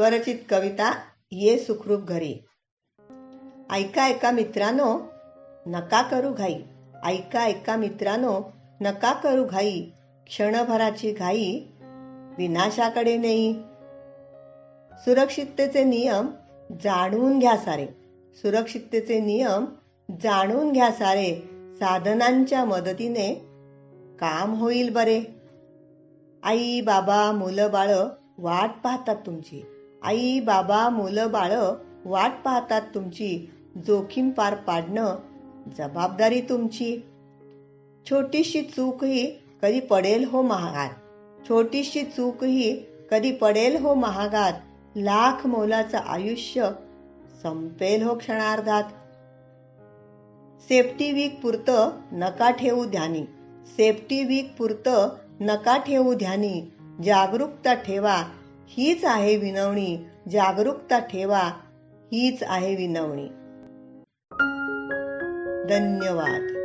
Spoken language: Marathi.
स्वरचित कविता ये सुखरूप घरी. ऐका ऐका मित्रांनो, नका करू घाई. ऐका ऐका मित्रांनो, नका करू घाई. क्षणभराची घाई विनाशाकडे नेई. सुरक्षिततेचे नियम जाणून घ्या सारे. सुरक्षिततेचे नियम जाणून घ्या सारे. साधनांच्या मदतीने काम होईल बरे. आई बाबा मुलं बाळ वाट पाहतात तुमची. आई बाबा मुलं बाळ वाट पाहतात तुमची. जोखीम पार पाडणं जबाबदारी तुमची. छोटीशी चूकही कधी पडेल हो महागात. छोटीशी चूकही कधी पडेल हो महागात. लाख मोलाचं आयुष्य संपेल हो क्षणार्धात. सेफ्टी वीक पुरतं नका ठेवू ध्यानी. सेफ्टी वीक पुरतं नका ठेवू ध्यानी. जागरूकता ठेवा हीच आहे विनवणी. जागरूकता ठेवा हीच आहे विनवणी. धन्यवाद.